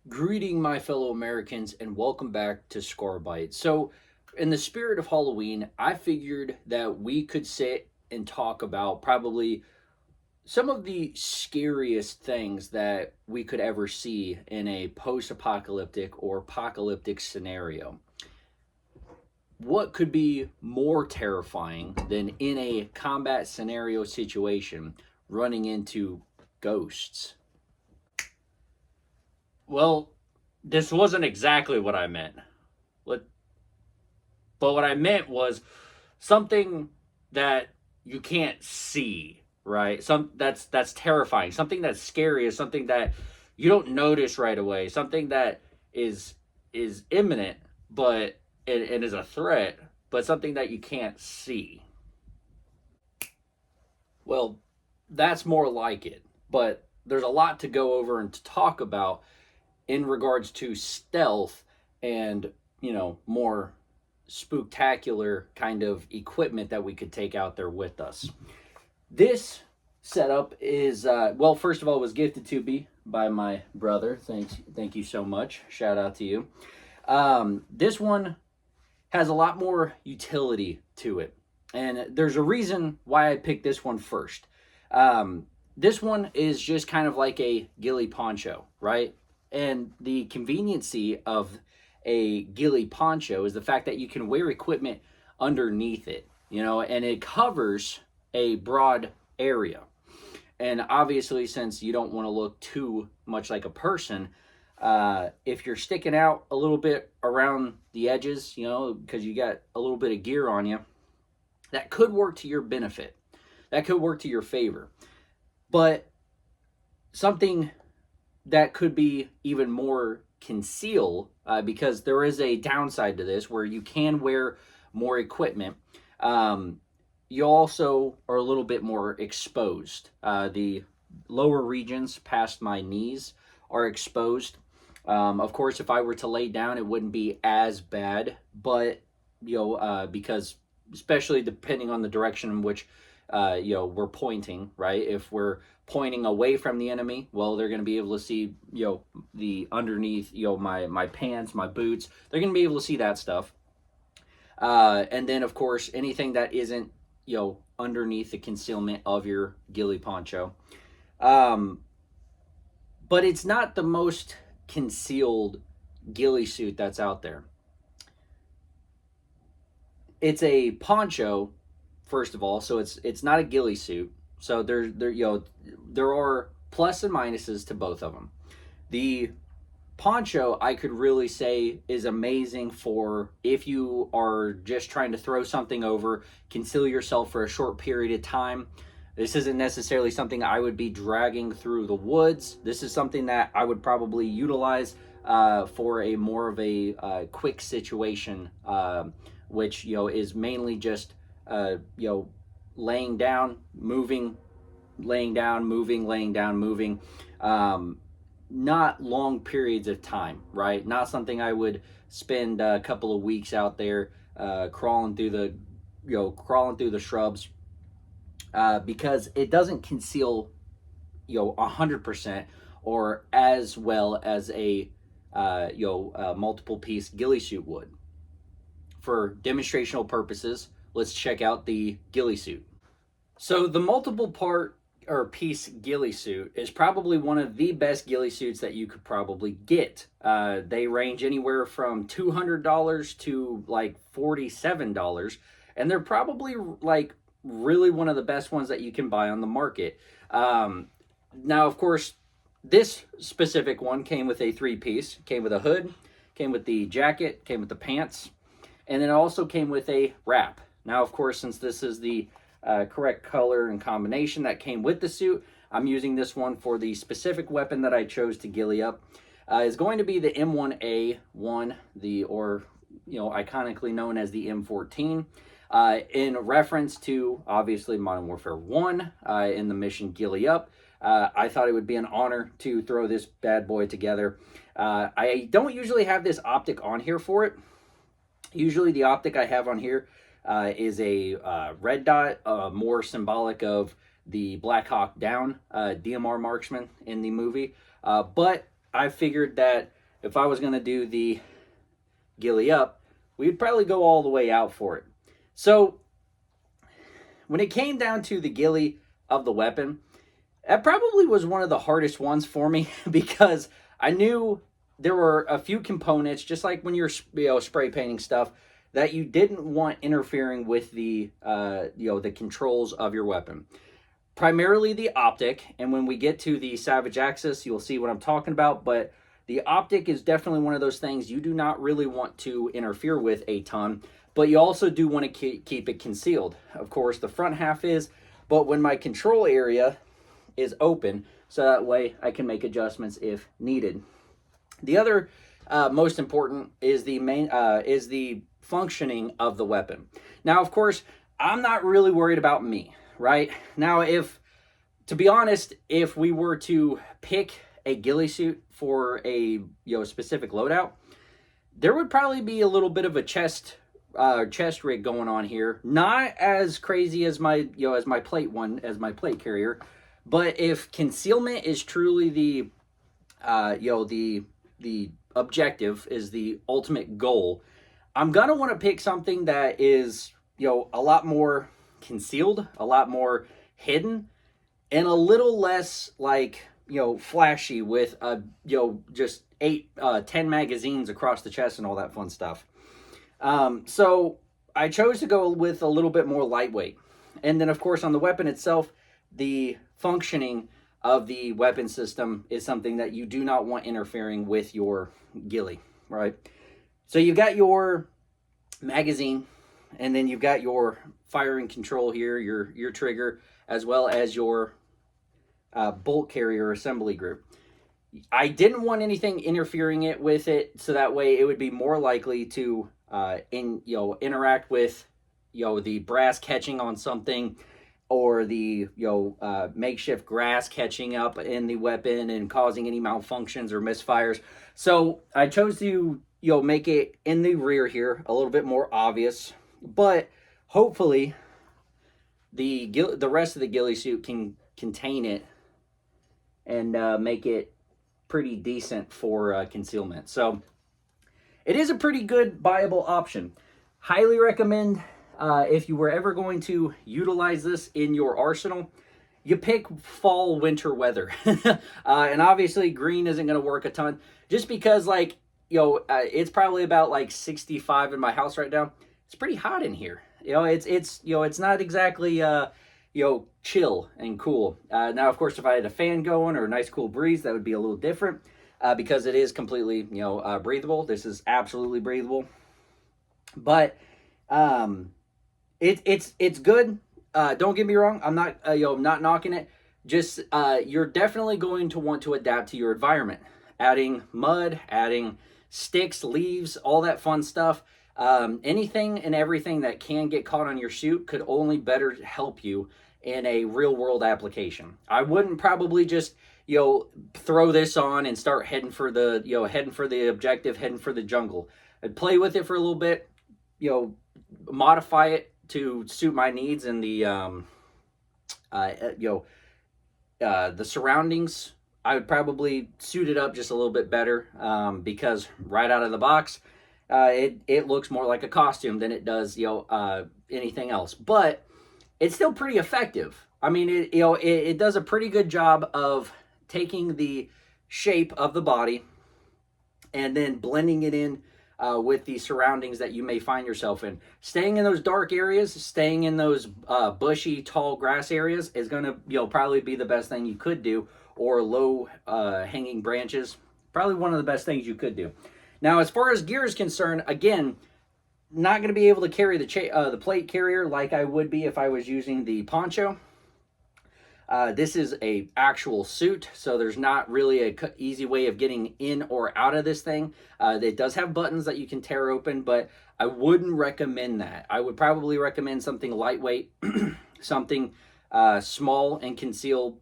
Greeting, my fellow Americans, and welcome back to Score Bite. So, in the spirit of Halloween, I figured that we could sit and talk about probably some of the scariest things that we could ever see in a post apocalyptic or apocalyptic scenario. What could be more terrifying than in a combat scenario situation running into ghosts? Well, this wasn't exactly what I meant. But what I meant was something that you can't see, right? That's terrifying. Something that's scary is something that you don't notice right away. Something that is is imminent, but it is a threat, but something that you can't see. Well, that's more like it. But there's a lot to go over and to talk about in regards to stealth and, more spooktacular kind of equipment that we could take out there with us. This setup is well, first of all, it was gifted to me by my brother. Thank you so much. Shout out to you. This one has a lot more utility to it, and there's a reason why I picked this one first. This one is just kind of like a ghillie poncho, right? And the conveniency of a ghillie poncho is the fact that you can wear equipment underneath it, and it covers a broad area. And obviously, since you don't want to look too much like a person, if you're sticking out a little bit around the edges, because you got a little bit of gear on you, that could work to your benefit. That could work to your favor. But something that could be even more conceal, because there is a downside to this where you can wear more equipment. You also are a little bit more exposed. The lower regions past my knees are exposed. Of course, if I were to lay down, it wouldn't be as bad, but because especially depending on the direction in which we're pointing, right? If we're pointing away from the enemy, well, they're going to be able to see the underneath, my pants, my boots. They're going to be able to see that stuff. And then, of course, anything that isn't underneath the concealment of your ghillie poncho. But it's not the most concealed ghillie suit that's out there. It's a poncho, first of all, so it's not a ghillie suit. So there are plus and minuses to both of them. The poncho, I could really say, is amazing for if you are just trying to throw something over, conceal yourself for a short period of time. This isn't necessarily something I would be dragging through the woods. This is something that I would probably utilize for a more of a quick situation, which is mainly just laying down, moving, laying down, moving, laying down, moving. Not long periods of time, right? Not something I would spend a couple of weeks out there crawling through the shrubs, because it doesn't conceal 100% or as well as a multiple piece ghillie suit would. For demonstrational purposes, let's check out the ghillie suit. So the multiple part or piece ghillie suit is probably one of the best ghillie suits that you could probably get. They range anywhere from $200 to like $47, and they're probably like really one of the best ones that you can buy on the market. Now, of course, this specific one came with a three-piece. Came with a hood, came with the jacket, came with the pants, and then it also came with a wrap. Now, of course, since this is the correct color and combination that came with the suit, I'm using this one for the specific weapon that I chose to ghillie up. Is going to be the M1A1, iconically known as the M14. In reference to, obviously, Modern Warfare 1 in the mission Gilly Up. I thought it would be an honor to throw this bad boy together. I don't usually have this optic on here for it. Usually the optic I have on here is a red dot, more symbolic of the Black Hawk Down DMR marksman in the movie. But I figured that if I was going to do the Gilly up, we'd probably go all the way out for it. So when it came down to the Gilly of the weapon, that probably was one of the hardest ones for me because I knew there were a few components, just like when you're spray painting stuff, that you didn't want interfering with the the controls of your weapon. Primarily the optic, and when we get to the Savage Axis, you'll see what I'm talking about. But the optic is definitely one of those things you do not really want to interfere with a ton, but you also do want to keep it concealed. Of course, the front half is, but when my control area is open, so that way I can make adjustments if needed. The other most important is the functioning of the weapon. Now, of course, I'm not really worried about me, right? Now, to be honest, if we were to pick a ghillie suit for a specific loadout, there would probably be a little bit of a chest rig going on here. Not as crazy as my plate carrier, but if concealment is truly the the objective, is the ultimate goal, I'm gonna want to pick something that is a lot more concealed, a lot more hidden, and a little less like flashy with just 10 magazines across the chest and all that fun stuff. So I chose to go with a little bit more lightweight. And then of course on the weapon itself, the functioning of the weapon system is something that you do not want interfering with your ghillie, right? So you've got your magazine, and then you've got your firing control here, your trigger, as well as your bolt carrier assembly group. I didn't want anything interfering with it, so that way it would be more likely to interact with the brass catching on something, or the makeshift grass catching up in the weapon and causing any malfunctions or misfires. So I chose to make it in the rear here, a little bit more obvious, but hopefully the rest of the ghillie suit can contain it and make it pretty decent for concealment. So it is a pretty good buyable option. Highly recommend, if you were ever going to utilize this in your arsenal, you pick fall, winter weather. And obviously green isn't going to work a ton, just because it's probably about like 65 in my house right now. It's pretty hot in here. It's not exactly chill and cool. Now, of course, if I had a fan going or a nice cool breeze, that would be a little different, because it is completely breathable. This is absolutely breathable, but it's good. Don't get me wrong. I'm not not knocking it. Just you're definitely going to want to adapt to your environment. Adding mud, adding sticks, leaves, all that fun stuff. Anything and everything that can get caught on your suit could only better help you in a real world application. I wouldn't probably just throw this on and start heading for the objective, heading for the jungle. I'd play with it for a little bit, modify it to suit my needs and the surroundings. I would probably suit it up just a little bit better, because right out of the box, it looks more like a costume than it does anything else. But it's still pretty effective. I mean, it does a pretty good job of taking the shape of the body and then blending it in with the surroundings that you may find yourself in. Staying in those dark areas, staying in those bushy, tall grass areas is going to probably be the best thing you could do, or low hanging branches. Probably one of the best things you could do. Now, as far as gear is concerned, again, not going to be able to carry the plate carrier like I would be if I was using the poncho. This is a actual suit, so there's not really a easy way of getting in or out of this thing. It does have buttons that you can tear open, but I wouldn't recommend that. I would probably recommend something lightweight, something small and concealed,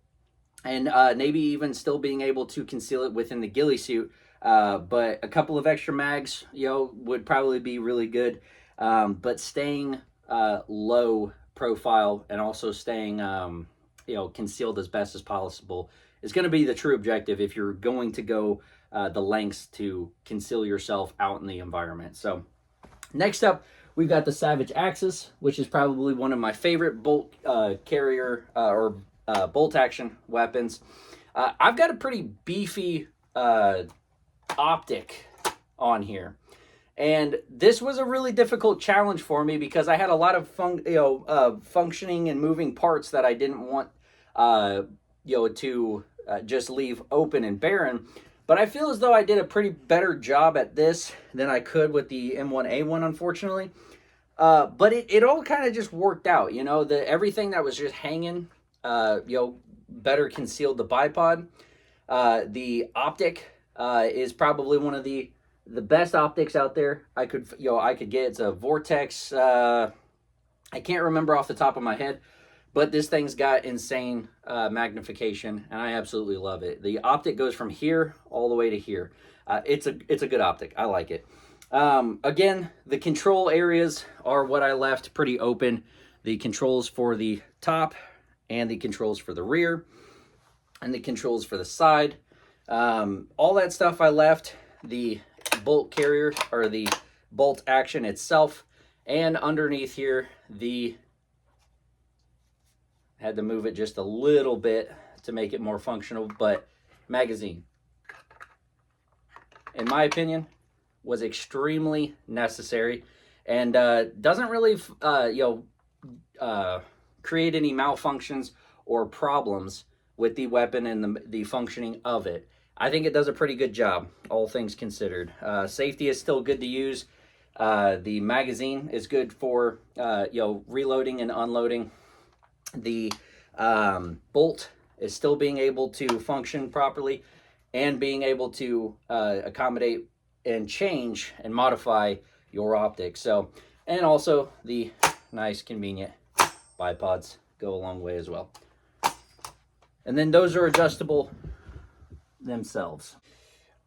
and maybe even still being able to conceal it within the ghillie suit. But a couple of extra mags, would probably be really good. But staying low profile and also staying concealed as best as possible is going to be the true objective if you're going to go the lengths to conceal yourself out in the environment. So next up, we've got the Savage Axis, which is probably one of my favorite bolt carrier or bolt action weapons. I've got a pretty beefy optic on here. And this was a really difficult challenge for me because I had a lot of functioning and moving parts that I didn't want to just leave open and barren. But I feel as though I did a pretty better job at this than I could with the M1A1, unfortunately. But it all kind of just worked out, everything that was just hanging, better concealed the bipod. The optic is probably one of the best optics out there I could get. It's a Vortex. I can't remember off the top of my head, but this thing's got insane magnification, and I absolutely love it. The optic goes from here all the way to here. It's a good optic. I like it. Again, the control areas are what I left pretty open. The controls for the top, and the controls for the rear, and the controls for the side. All that stuff I left. The bolt carrier, or the bolt action itself, and underneath here, had to move it just a little bit to make it more functional, but magazine, in my opinion, was extremely necessary, and doesn't really create any malfunctions or problems with the weapon and the functioning of it. I think it does a pretty good job, all things considered. Safety is still good to use. The magazine is good for reloading and unloading. The bolt is still being able to function properly and being able to accommodate and change and modify your optics. So, and also the nice, convenient bipods go a long way as well. And then those are adjustable themselves.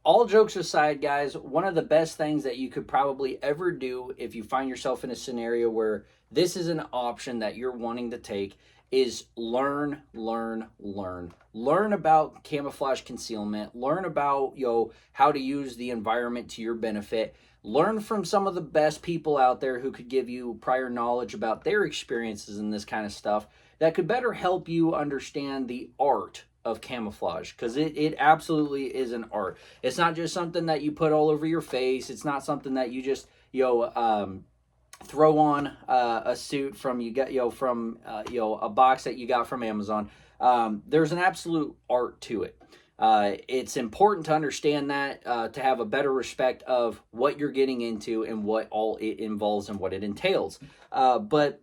All jokes aside, guys, one of the best things that you could probably ever do if you find yourself in a scenario where this is an option that you're wanting to take is learn about camouflage concealment, learn about how to use the environment to your benefit, learn from some of the best people out there who could give you prior knowledge about their experiences in this kind of stuff that could better help you understand the art of camouflage, because it absolutely is an art. It's not just something that you put all over your face. It's not something that you just throw on a suit from a box that you got from Amazon. There's an absolute art to it. It's important to understand that, to have a better respect of what you're getting into and what all it involves and what it entails. But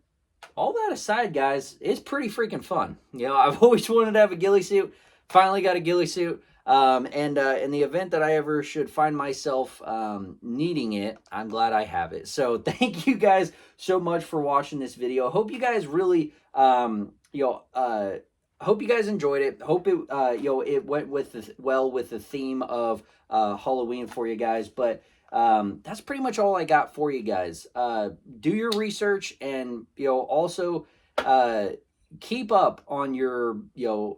all that aside, guys, it's pretty freaking fun. I've always wanted to have a ghillie suit. Finally got a ghillie suit. And in the event that I ever should find myself needing it, I'm glad I have it. So thank you guys so much for watching this video. Hope you guys really, hope you guys enjoyed it. Hope it, it went with the theme of Halloween for you guys. But that's pretty much all I got for you guys. Do your research, and also keep up on your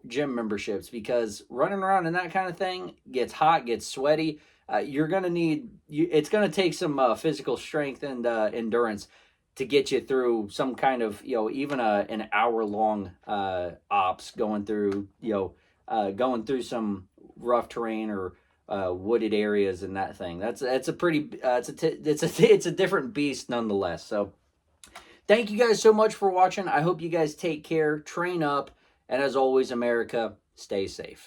gym memberships, because running around in that kind of thing gets hot, gets sweaty. You're gonna need it's gonna take some physical strength and endurance to get you through some kind of even an hour-long ops, going through some rough terrain or wooded areas and that thing. It's a different beast nonetheless. So thank you guys so much for watching. I hope you guys take care, train up, and as always, America, stay safe.